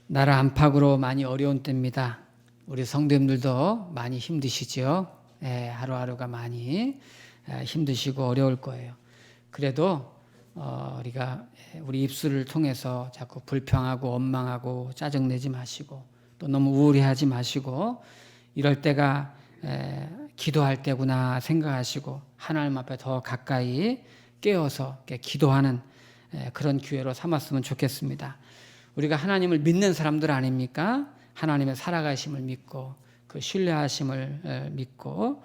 나라 안팎으로 많이 어려운 때입니다. 우리 성도님들도 많이 힘드시죠? 하루하루가 많이 힘드시고 어려울 거예요. 그래도 우리가 우리 입술을 통해서 자꾸 불평하고 원망하고 짜증내지 마시고 또 너무 우울해하지 마시고 이럴 때가 기도할 때구나 생각하시고 하나님 앞에 더 가까이 깨어서 기도하는 그런 기회로 삼았으면 좋겠습니다. 우리가 하나님을 믿는 사람들 아닙니까? 하나님의 살아가심을 믿고 그 신뢰하심을 믿고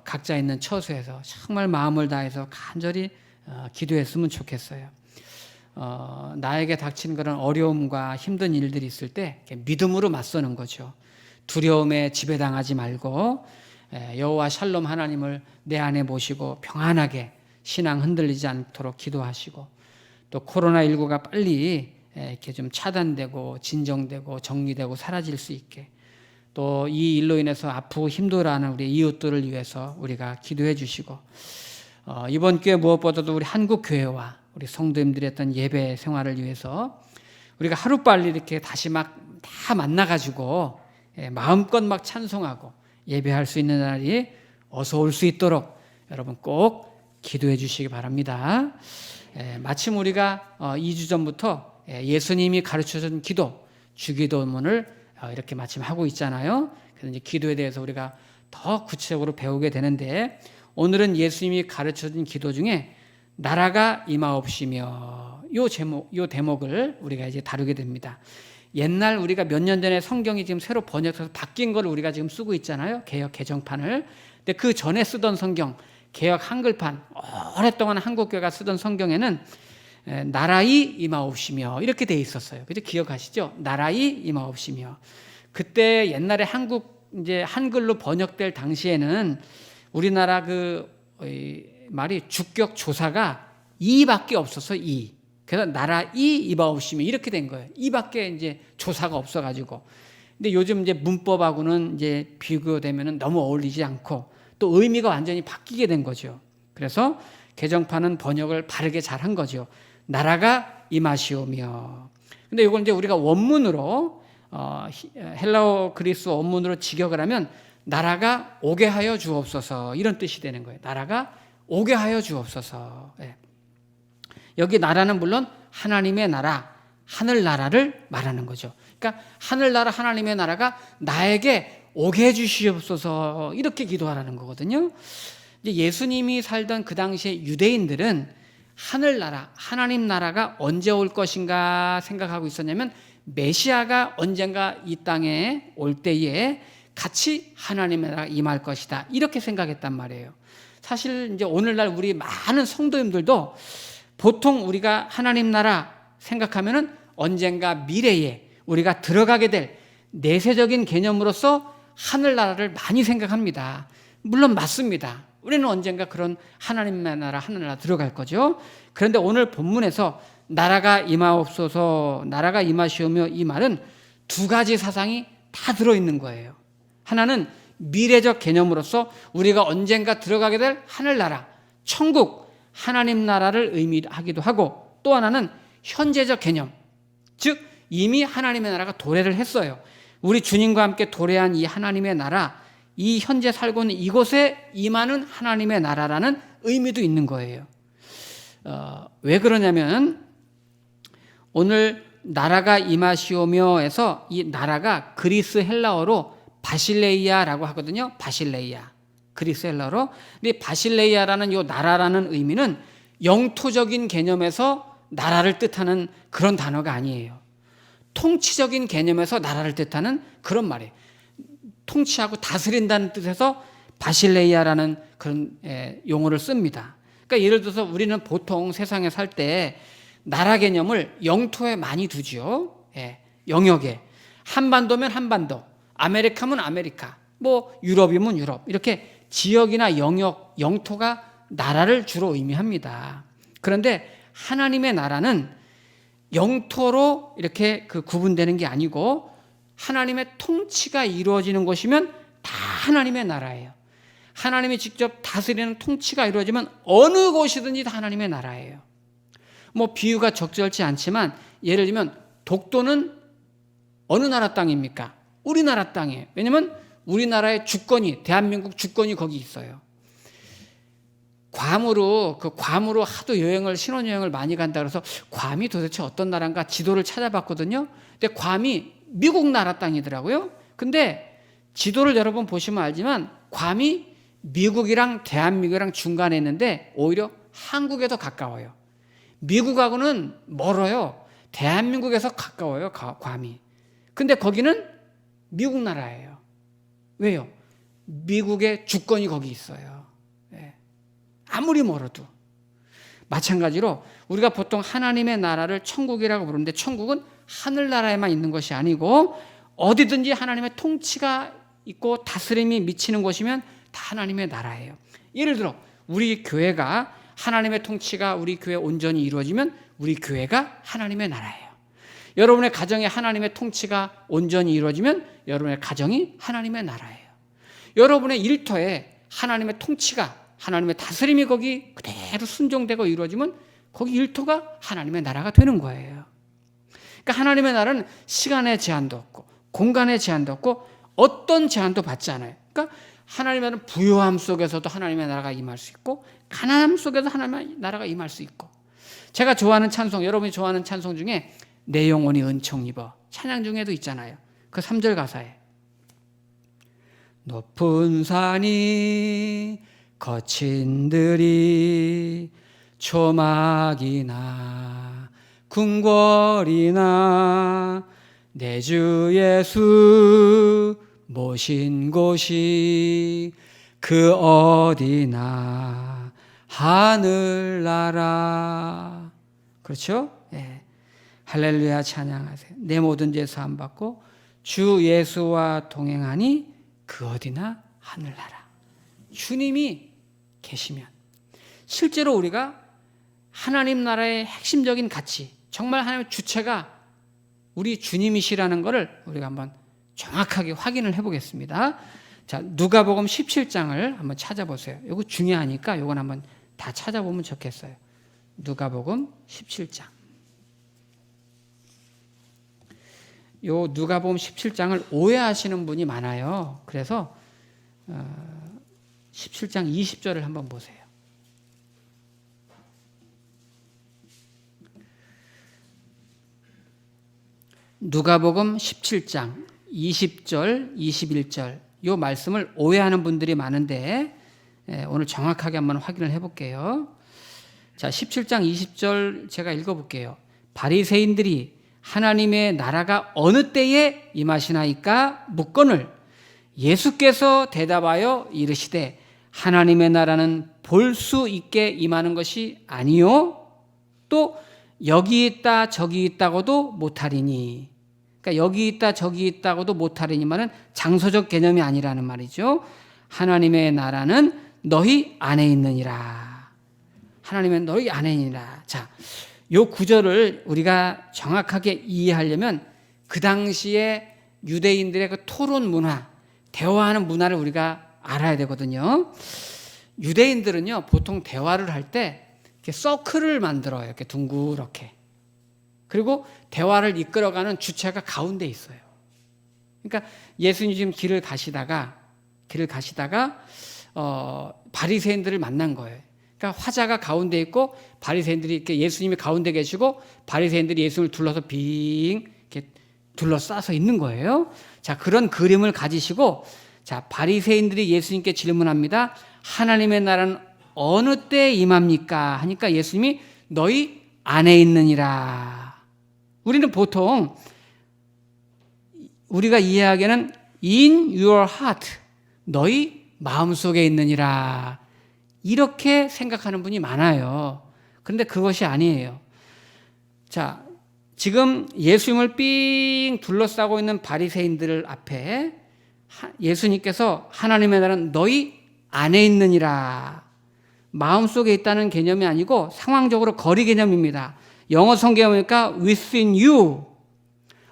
각자 있는 처소에서 정말 마음을 다해서 간절히 기도했으면 좋겠어요. 나에게 닥친 그런 어려움과 힘든 일들이 있을 때 믿음으로 맞서는 거죠. 두려움에 지배당하지 말고 여호와 샬롬 하나님을 내 안에 모시고 평안하게 신앙 흔들리지 않도록 기도하시고 또 코로나19가 빨리 이렇게 좀 차단되고 진정되고 정리되고 사라질 수 있게 또 이 일로 인해서 아프고 힘들어하는 우리 이웃들을 위해서 우리가 기도해 주시고 이번 기회 무엇보다도 우리 한국 교회와 우리 성도님들의 어떤 예배 생활을 위해서 우리가 하루빨리 이렇게 다시 막 다 만나가지고 마음껏 막 찬송하고 예배할 수 있는 날이 어서 올 수 있도록 여러분 꼭 기도해 주시기 바랍니다. 마침 우리가 2주 전부터 예수님이 가르쳐준 기도, 주기도문을 이렇게 마침 하고 있잖아요. 그래서 이제 기도에 대해서 우리가 더 구체적으로 배우게 되는데 오늘은 예수님이 가르쳐준 기도 중에 나라가 임하옵시며 요 대목을 우리가 이제 다루게 됩니다. 옛날 우리가 몇 년 전에 성경이 지금 새로 번역해서 바뀐 걸 우리가 지금 쓰고 있잖아요. 개역 개정판을. 근데 그 전에 쓰던 성경, 개역 한글판, 오랫동안 한국교회가 쓰던 성경에는 나라이 임하옵시며 이렇게 돼 있었어요. 그죠? 기억하시죠? 나라이 임하옵시며. 그때 옛날에 이제 한글로 번역될 당시에는 우리나라 말이 주격 조사가 이밖에 없어서 이. 그래서 나라이 임하옵시며 이렇게 된 거예요. 이밖에 이제 조사가 없어가지고. 근데 요즘 이제 문법하고는 이제 비교되면은 너무 어울리지 않고 또 의미가 완전히 바뀌게 된 거죠. 그래서 개정판은 번역을 바르게 잘 한 거죠. 나라가 임하시오며. 근데 이걸 이제 우리가 원문으로 헬라어 그리스 원문으로 직역을 하면 나라가 오게 하여 주옵소서 이런 뜻이 되는 거예요. 나라가 오게 하여 주옵소서. 여기 나라는 물론 하나님의 나라, 하늘나라를 말하는 거죠. 그러니까 하늘나라 하나님의 나라가 나에게 오게 해 주시옵소서 이렇게 기도하라는 거거든요. 이제 예수님이 살던 그 당시에 유대인들은 하늘나라, 하나님 나라가 언제 올 것인가 생각하고 있었냐면 메시아가 언젠가 이 땅에 올 때에 같이 하나님의 나라가 임할 것이다 이렇게 생각했단 말이에요. 사실 이제 오늘날 우리 많은 성도님들도 보통 우리가 하나님 나라 생각하면은 언젠가 미래에 우리가 들어가게 될 내세적인 개념으로서 하늘나라를 많이 생각합니다. 물론 맞습니다. 우리는 언젠가 그런 하나님의 나라, 하늘나라 들어갈 거죠. 그런데 오늘 본문에서 나라가 임하옵소서, 나라가 임하시오며 이 말은 두 가지 사상이 다 들어있는 거예요. 하나는 미래적 개념으로서 우리가 언젠가 들어가게 될 하늘나라, 천국, 하나님 나라를 의미하기도 하고 또 하나는 현재적 개념, 즉 이미 하나님의 나라가 도래를 했어요. 우리 주님과 함께 도래한 이 하나님의 나라, 이 현재 살고 있는 이곳에 임하는 하나님의 나라라는 의미도 있는 거예요. 왜 그러냐면 오늘 나라가 임하시오며에서 이 나라가 그리스 헬라어로 바실레이아라고 하거든요. 바실레이아. 그리스 헬라어로. 근데 바실레이아라는 이 나라라는 의미는 영토적인 개념에서 나라를 뜻하는 그런 단어가 아니에요. 통치적인 개념에서 나라를 뜻하는 그런 말이에요. 통치하고 다스린다는 뜻에서 바실레이아라는 그런 용어를 씁니다. 그러니까 예를 들어서 우리는 보통 세상에 살 때 나라 개념을 영토에 많이 두죠. 영역에. 한반도면 한반도, 아메리카면 아메리카, 뭐 유럽이면 유럽 이렇게 지역이나 영역, 영토가 나라를 주로 의미합니다. 그런데 하나님의 나라는 영토로 이렇게 구분되는 게 아니고 하나님의 통치가 이루어지는 곳이면 다 하나님의 나라예요. 하나님이 직접 다스리는 통치가 이루어지면 어느 곳이든지 다 하나님의 나라예요. 뭐 비유가 적절치 않지만 예를 들면 독도는 어느 나라 땅입니까? 우리나라 땅이에요. 왜냐면 우리나라의 주권이, 대한민국 주권이 거기 있어요. 괌으로 하도 신혼여행을 많이 간다 그래서 괌이 도대체 어떤 나라인가 지도를 찾아봤거든요. 근데 괌이 미국 나라 땅이더라고요. 근데 지도를 여러분 보시면 알지만 괌이 미국이랑 대한민국이랑 중간에 있는데 오히려 한국에 더 가까워요. 미국하고는 멀어요. 대한민국에서 가까워요, 괌이. 근데 거기는 미국 나라예요. 왜요? 미국의 주권이 거기 있어요. 아무리 멀어도. 마찬가지로 우리가 보통 하나님의 나라를 천국이라고 부르는데 천국은 하늘나라에만 있는 것이 아니고 어디든지 하나님의 통치가 있고 다스림이 미치는 곳이면 다 하나님의 나라예요. 예를 들어 우리 교회가 하나님의 통치가 우리 교회에 온전히 이루어지면 우리 교회가 하나님의 나라예요. 여러분의 가정에 하나님의 통치가 온전히 이루어지면 여러분의 가정이 하나님의 나라예요. 여러분의 일터에 하나님의 통치가 하나님의 다스림이 거기 그대로 순종되고 이루어지면 거기 일터가 하나님의 나라가 되는 거예요. 그러니까 하나님의 나라는 시간의 제한도 없고 공간의 제한도 없고 어떤 제한도 받지 않아요. 그러니까 하나님의 나라는 부요함 속에서도 하나님의 나라가 임할 수 있고 가난함 속에서 하나님의 나라가 임할 수 있고 제가 좋아하는 찬송, 여러분이 좋아하는 찬송 중에 내 영혼이 은총 입어 찬양 중에도 있잖아요. 그 3절 가사에 높은 산이 거친 들이 초막이나 궁궐이나 내 주 예수 모신 곳이 그 어디나 하늘나라. 그렇죠? 예. 할렐루야 찬양하세요. 내 모든 죄 사함 받고 주 예수와 동행하니 그 어디나 하늘나라. 주님이 계시면 실제로 우리가 하나님 나라의 핵심적인 가치, 정말 하나님의 주체가 우리 주님이시라는 것을 우리가 한번 정확하게 확인을 해보겠습니다. 자, 누가복음 17장을 한번 찾아보세요. 이거 중요하니까 이건 한번 다 찾아보면 좋겠어요. 누가복음 17장. 요 누가복음 17장을 오해하시는 분이 많아요. 그래서 17장 20절을 한번 보세요. 누가복음 17장 20절, 21절 요 말씀을 오해하는 분들이 많은데 오늘 정확하게 한번 확인을 해볼게요. 자, 17장 20절 제가 읽어볼게요. 바리새인들이 하나님의 나라가 어느 때에 임하시나이까 묻거늘 예수께서 대답하여 이르시되 하나님의 나라는 볼 수 있게 임하는 것이 아니요 또 여기 있다 저기 있다고도 못하리니. 그러니까 여기 있다 저기 있다고도 못하리니만은 장소적 개념이 아니라는 말이죠. 하나님의 나라는 너희 안에 있느니라. 하나님은 너희 안에 있느니라. 자, 요 구절을 우리가 정확하게 이해하려면 그 당시에 유대인들의 그 토론 문화, 대화하는 문화를 우리가 알아야 되거든요. 유대인들은요, 보통 대화를 할 때 이렇게 서클을 만들어요. 이렇게 둥그렇게. 그리고 대화를 이끌어가는 주체가 가운데 있어요. 그러니까 예수님 지금 길을 가시다가 바리새인들을 만난 거예요. 그러니까 화자가 가운데 있고 바리새인들이 이렇게 예수님이 가운데 계시고 바리새인들이 예수님을 둘러서 빙 이렇게 둘러싸서 있는 거예요. 자, 그런 그림을 가지시고 자, 바리새인들이 예수님께 질문합니다. 하나님의 나라는 어느 때에 임합니까? 하니까 예수님이 너희 안에 있느니라. 우리는 보통 우리가 이해하기에는 in your heart, 너희 마음속에 있느니라. 이렇게 생각하는 분이 많아요. 그런데 그것이 아니에요. 자, 지금 예수님을 삥 둘러싸고 있는 바리새인들 앞에 예수님께서 하나님의 나라는 너희 안에 있느니라. 마음속에 있다는 개념이 아니고 상황적으로 거리 개념입니다. 영어 성경에 보니까 within you.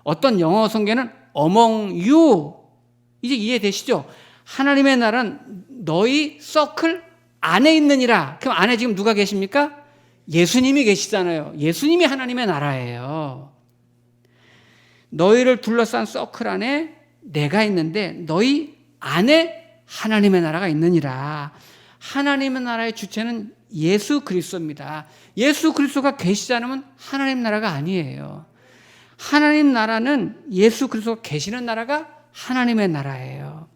어떤 영어 성경에는 among you. 이제 이해되시죠? 하나님의 나라는 너희 서클 안에 있느니라. 그럼 안에 지금 누가 계십니까? 예수님이 계시잖아요. 예수님이 하나님의 나라예요. 너희를 둘러싼 서클 안에 내가 있는데 너희 안에 하나님의 나라가 있느니라. 하나님의 나라의 주체는 예수 그리스도입니다. 예수 그리스도가 계시지 않으면 하나님 나라가 아니에요. 하나님 나라는 예수 그리스도가 계시는 나라가 하나님의 나라예요.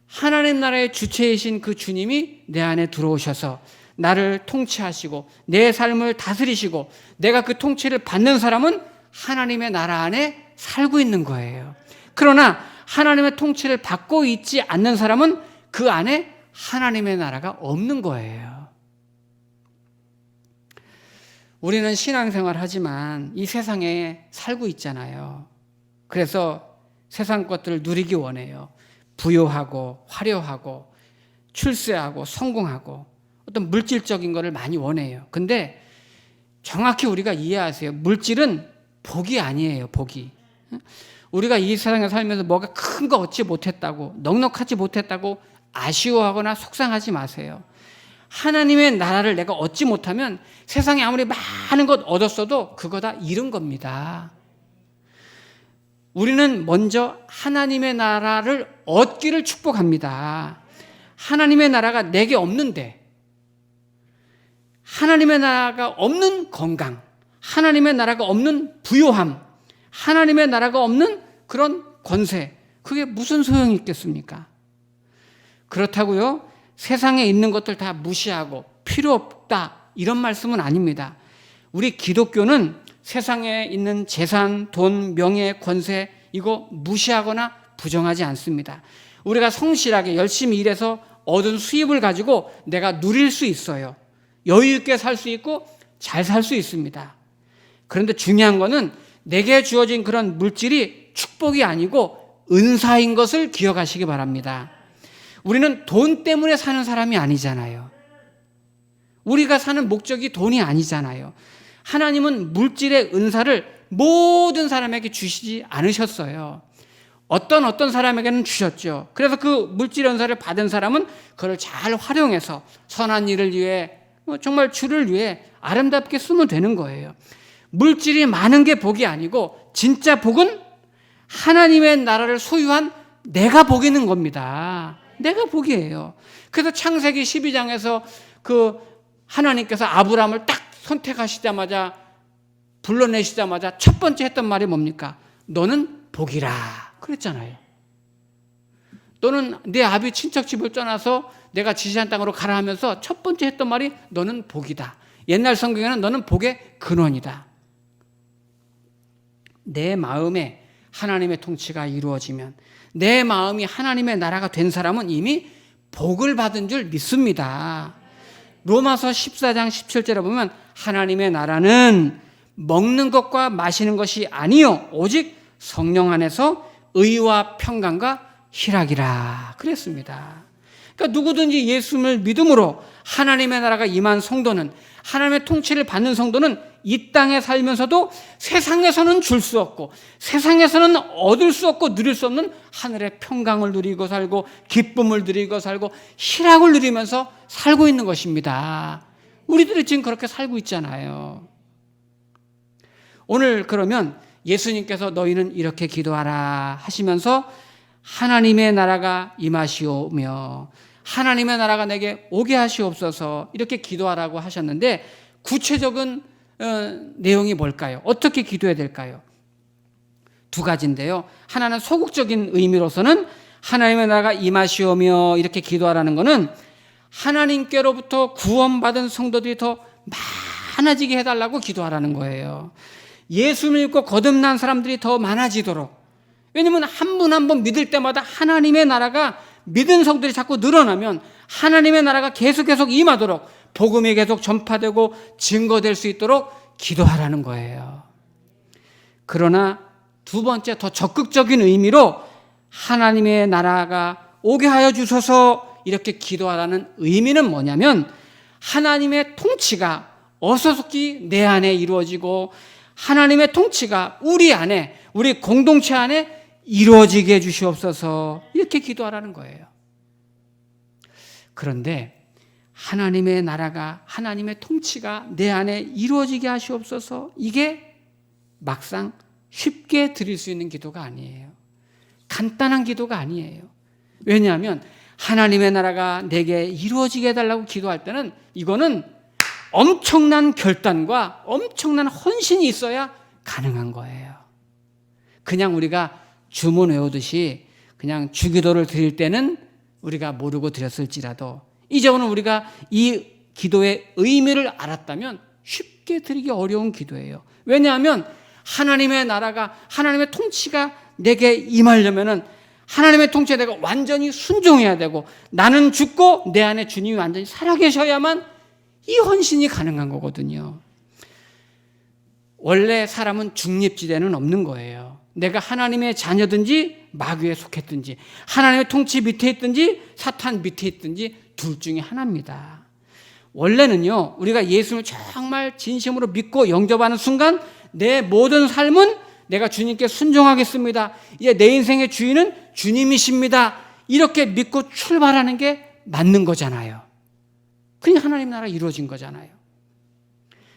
하나님 나라의 주체이신 그 주님이 내 안에 들어오셔서 나를 통치하시고 내 삶을 다스리시고 내가 그 통치를 받는 사람은 하나님의 나라 안에 살고 있는 거예요. 그러나 하나님의 통치를 받고 있지 않는 사람은 그 안에 하나님의 나라가 없는 거예요. 우리는 신앙생활 하지만 이 세상에 살고 있잖아요. 그래서 세상 것들을 누리기 원해요. 부유하고 화려하고 출세하고 성공하고 어떤 물질적인 것을 많이 원해요. 근데 정확히 우리가 이해하세요. 물질은 복이 아니에요. 복이. 우리가 이 세상에 살면서 뭐가 큰 거 얻지 못했다고 넉넉하지 못했다고 아쉬워하거나 속상하지 마세요. 하나님의 나라를 내가 얻지 못하면 세상에 아무리 많은 것 얻었어도 그거 다 잃은 겁니다. 우리는 먼저 하나님의 나라를 얻기를 축복합니다. 하나님의 나라가 내게 없는데, 하나님의 나라가 없는 건강, 하나님의 나라가 없는 부요함, 하나님의 나라가 없는 그런 권세, 그게 무슨 소용이 있겠습니까? 그렇다고요, 세상에 있는 것들 다 무시하고 필요 없다 이런 말씀은 아닙니다. 우리 기독교는 세상에 있는 재산, 돈, 명예, 권세 이거 무시하거나 부정하지 않습니다. 우리가 성실하게 열심히 일해서 얻은 수입을 가지고 내가 누릴 수 있어요. 여유 있게 살 수 있고 잘 살 수 있습니다. 그런데 중요한 거는 내게 주어진 그런 물질이 축복이 아니고 은사인 것을 기억하시기 바랍니다. 우리는 돈 때문에 사는 사람이 아니잖아요. 우리가 사는 목적이 돈이 아니잖아요. 하나님은 물질의 은사를 모든 사람에게 주시지 않으셨어요. 어떤 사람에게는 주셨죠. 그래서 그 물질의 은사를 받은 사람은 그걸 잘 활용해서 선한 일을 위해 정말 주를 위해 아름답게 쓰면 되는 거예요. 물질이 많은 게 복이 아니고 진짜 복은 하나님의 나라를 소유한 내가 복 있는 겁니다. 내가 복이에요. 그래서 창세기 12장에서 그 하나님께서 아브라함을 딱 선택하시자마자 불러내시자마자 첫 번째 했던 말이 뭡니까? 너는 복이라 그랬잖아요. 너는 내 아비 친척 집을 떠나서 내가 지시한 땅으로 가라 하면서 첫 번째 했던 말이 너는 복이다. 옛날 성경에는 너는 복의 근원이다. 내 마음에 하나님의 통치가 이루어지면 내 마음이 하나님의 나라가 된 사람은 이미 복을 받은 줄 믿습니다. 로마서 14장 17절에 보면 하나님의 나라는 먹는 것과 마시는 것이 아니요 오직 성령 안에서 의와 평강과 희락이라 그랬습니다. 그러니까 누구든지 예수님을 믿음으로 하나님의 나라가 임한 성도는, 하나님의 통치를 받는 성도는 이 땅에 살면서도 세상에서는 줄 수 없고 세상에서는 얻을 수 없고 누릴 수 없는 하늘의 평강을 누리고 살고 기쁨을 누리고 살고 희락을 누리면서 살고 있는 것입니다. 우리들이 지금 그렇게 살고 있잖아요. 오늘 그러면 예수님께서 너희는 이렇게 기도하라 하시면서 하나님의 나라가 임하시오며 하나님의 나라가 내게 오게 하시옵소서 이렇게 기도하라고 하셨는데 구체적인 내용이 뭘까요? 어떻게 기도해야 될까요? 두 가지인데요. 하나는 소극적인 의미로서는 하나님의 나라가 임하시오며 이렇게 기도하라는 것은 하나님께로부터 구원받은 성도들이 더 많아지게 해달라고 기도하라는 거예요. 예수 믿고 거듭난 사람들이 더 많아지도록. 왜냐하면 한 분 한 분 믿을 때마다 하나님의 나라가 믿은 성들이 자꾸 늘어나면 하나님의 나라가 계속 임하도록 복음이 계속 전파되고 증거될 수 있도록 기도하라는 거예요. 그러나 두 번째 더 적극적인 의미로 하나님의 나라가 오게 하여 주소서 이렇게 기도하라는 의미는 뭐냐면 하나님의 통치가 어서속히 내 안에 이루어지고 하나님의 통치가 우리 안에 우리 공동체 안에 이루어지게 해 주시옵소서 이렇게 기도하라는 거예요. 그런데 하나님의 나라가 하나님의 통치가 내 안에 이루어지게 하시옵소서 이게 막상 쉽게 드릴 수 있는 기도가 아니에요. 간단한 기도가 아니에요. 왜냐하면 하나님의 나라가 내게 이루어지게 해달라고 기도할 때는 이거는 엄청난 결단과 엄청난 헌신이 있어야 가능한 거예요. 그냥 우리가 주문 외우듯이 그냥 주기도를 드릴 때는 우리가 모르고 드렸을지라도 이제 오늘 우리가 이 기도의 의미를 알았다면 쉽게 드리기 어려운 기도예요. 왜냐하면 하나님의 나라가, 하나님의 통치가 내게 임하려면은 하나님의 통치에 내가 완전히 순종해야 되고 나는 죽고 내 안에 주님이 완전히 살아계셔야만 이 헌신이 가능한 거거든요. 원래 사람은 중립지대는 없는 거예요. 내가 하나님의 자녀든지 마귀에 속했든지 하나님의 통치 밑에 있든지 사탄 밑에 있든지 둘 중에 하나입니다. 원래는요, 우리가 예수를 정말 진심으로 믿고 영접하는 순간 내 모든 삶은 내가 주님께 순종하겠습니다. 이제 내 인생의 주인은 주님이십니다. 이렇게 믿고 출발하는 게 맞는 거잖아요. 그냥 하나님 나라 이루어진 거잖아요.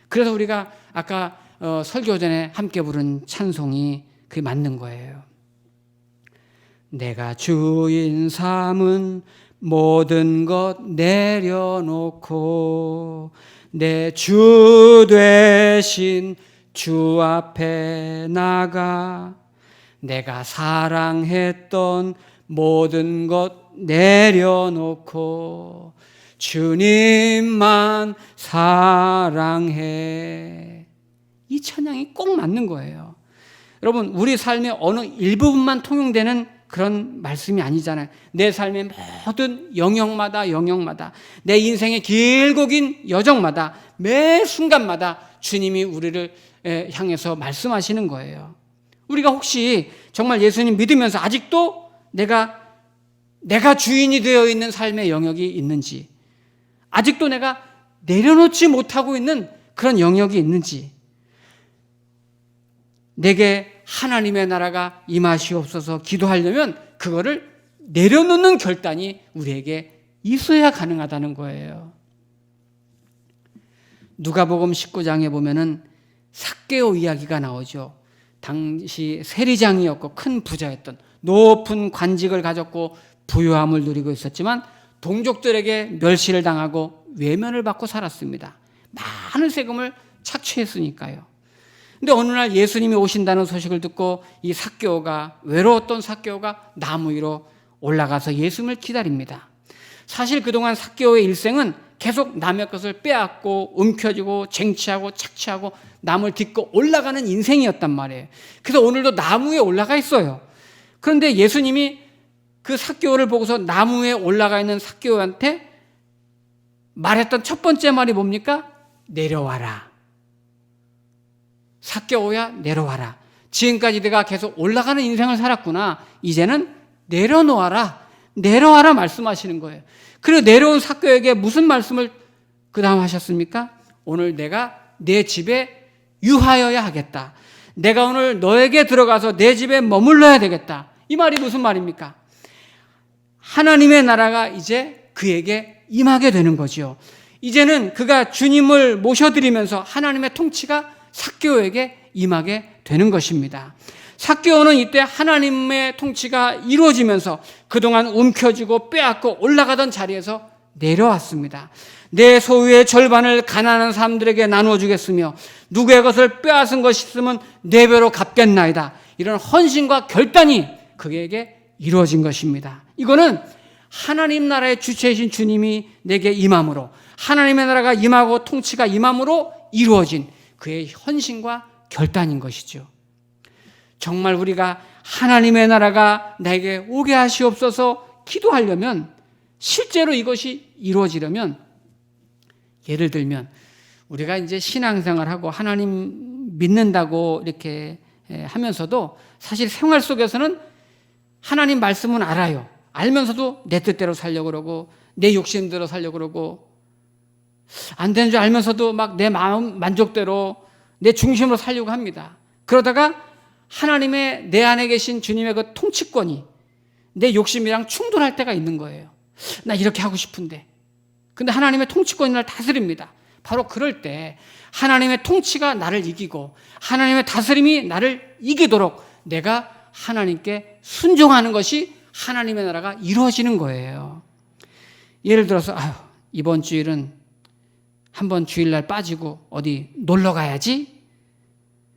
그래서 우리가 아까 설교 전에 함께 부른 찬송이 그게 맞는 거예요. 내가 주인 삼은 모든 것 내려놓고 내 주 되신 주 앞에 나가 내가 사랑했던 모든 것 내려놓고 주님만 사랑해. 이 찬양이 꼭 맞는 거예요. 여러분, 우리 삶의 어느 일부분만 통용되는 그런 말씀이 아니잖아요. 내 삶의 모든 영역마다 내 인생의 길고 긴 여정마다 매 순간마다 주님이 우리를 향해서 말씀하시는 거예요. 우리가 혹시 정말 예수님 믿으면서 아직도 내가 주인이 되어 있는 삶의 영역이 있는지, 아직도 내가 내려놓지 못하고 있는 그런 영역이 있는지, 내게 하나님의 나라가 임하시옵소서 기도하려면 그거를 내려놓는 결단이 우리에게 있어야 가능하다는 거예요. 누가복음 19장에 보면은 삭개오 이야기가 나오죠. 당시 세리장이었고 큰 부자였던, 높은 관직을 가졌고 부유함을 누리고 있었지만 동족들에게 멸시를 당하고 외면을 받고 살았습니다. 많은 세금을 착취했으니까요. 근데 어느 날 예수님이 오신다는 소식을 듣고 이 삭개오가, 외로웠던 삭개오가 나무 위로 올라가서 예수님을 기다립니다. 사실 그동안 삭개오의 일생은 계속 남의 것을 빼앗고 움켜쥐고 쟁취하고 착취하고 남을 딛고 올라가는 인생이었단 말이에요. 그래서 오늘도 나무에 올라가 있어요. 그런데 예수님이 그 삭개오를 보고서 나무에 올라가 있는 삭개오한테 말했던 첫 번째 말이 뭡니까? 내려와라. 삭개오야, 내려와라. 지금까지 내가 계속 올라가는 인생을 살았구나. 이제는 내려놓아라. 내려와라 말씀하시는 거예요. 그리고 내려온 삭개오에게 무슨 말씀을 그 다음 하셨습니까? 오늘 내가 내 집에 유하여야 하겠다. 내가 오늘 너에게 들어가서 내 집에 머물러야 되겠다. 이 말이 무슨 말입니까? 하나님의 나라가 이제 그에게 임하게 되는 거죠. 이제는 그가 주님을 모셔드리면서 하나님의 통치가 삭개오에게 임하게 되는 것입니다. 삭개오는 이때 하나님의 통치가 이루어지면서 그동안 움켜쥐고 빼앗고 올라가던 자리에서 내려왔습니다. 내 소유의 절반을 가난한 사람들에게 나누어 주겠으며 누구의 것을 빼앗은 것이 있으면 네 배로 갚겠나이다. 이런 헌신과 결단이 그에게 이루어진 것입니다. 이거는 하나님 나라의 주체이신 주님이 내게 임함으로, 하나님의 나라가 임하고 통치가 임함으로 이루어진 그의 헌신과 결단인 것이죠. 정말 우리가 하나님의 나라가 내게 오게 하시옵소서 기도하려면, 실제로 이것이 이루어지려면, 예를 들면 우리가 이제 신앙생활하고 하나님 믿는다고 이렇게 하면서도 사실 생활 속에서는 하나님 말씀은 알아요. 알면서도 내 뜻대로 살려고 그러고 내 욕심대로 살려고 그러고 안 되는 줄 알면서도 막 내 마음 만족대로 내 중심으로 살려고 합니다. 그러다가 하나님의 내 안에 계신 주님의 그 통치권이 내 욕심이랑 충돌할 때가 있는 거예요. 나 이렇게 하고 싶은데, 근데 하나님의 통치권이 날 다스립니다. 바로 그럴 때 하나님의 통치가 나를 이기고 하나님의 다스림이 나를 이기도록 내가 하나님께 순종하는 것이 하나님의 나라가 이루어지는 거예요. 예를 들어서 이번 주일은 한번 주일날 빠지고 어디 놀러 가야지.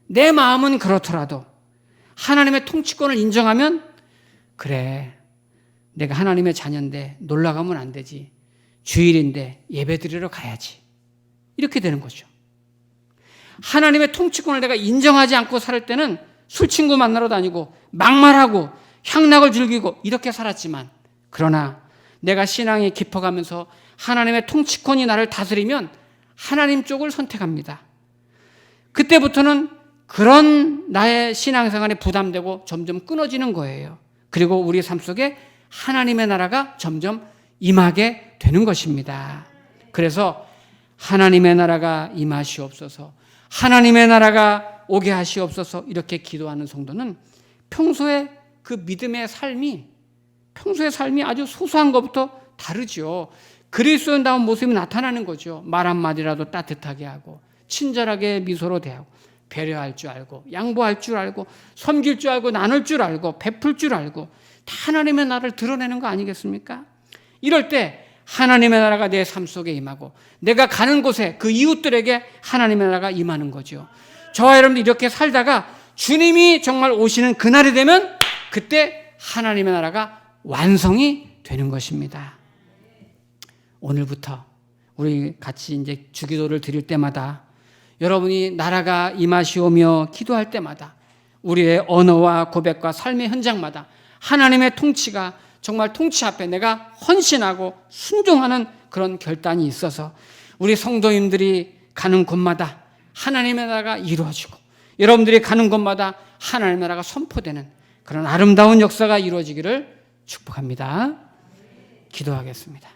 내 마음은 그렇더라도 하나님의 통치권을 인정하면 그래, 내가 하나님의 자녀인데 놀러 가면 안 되지. 주일인데 예배 드리러 가야지. 이렇게 되는 거죠. 하나님의 통치권을 내가 인정하지 않고 살 때는 술 친구 만나러 다니고 막말하고 향락을 즐기고 이렇게 살았지만, 그러나 내가 신앙이 깊어가면서 하나님의 통치권이 나를 다스리면 하나님 쪽을 선택합니다. 그때부터는 그런 나의 신앙생활에 부담되고 점점 끊어지는 거예요. 그리고 우리 삶 속에 하나님의 나라가 점점 임하게 되는 것입니다. 그래서 하나님의 나라가 임하시옵소서, 하나님의 나라가 오게 하시옵소서 이렇게 기도하는 성도는 평소에 그 믿음의 삶이, 평소의 삶이 아주 소소한 것부터 다르죠. 그리스도인다운 모습이 나타나는 거죠. 말 한마디라도 따뜻하게 하고 친절하게 미소로 대하고 배려할 줄 알고 양보할 줄 알고 섬길 줄 알고 나눌 줄 알고 베풀 줄 알고 다 하나님의 나라를 드러내는 거 아니겠습니까? 이럴 때 하나님의 나라가 내 삶 속에 임하고 내가 가는 곳에 그 이웃들에게 하나님의 나라가 임하는 거죠. 저와 여러분들 이렇게 살다가 주님이 정말 오시는 그날이 되면 그때 하나님의 나라가 완성이 되는 것입니다. 오늘부터 우리 같이 이제 주기도를 드릴 때마다 여러분이 나라가 임하시오며 기도할 때마다 우리의 언어와 고백과 삶의 현장마다 하나님의 통치가 정말 통치 앞에 내가 헌신하고 순종하는 그런 결단이 있어서 우리 성도님들이 가는 곳마다 하나님의 나라가 이루어지고 여러분들이 가는 곳마다 하나님의 나라가 선포되는 그런 아름다운 역사가 이루어지기를 축복합니다. 기도하겠습니다.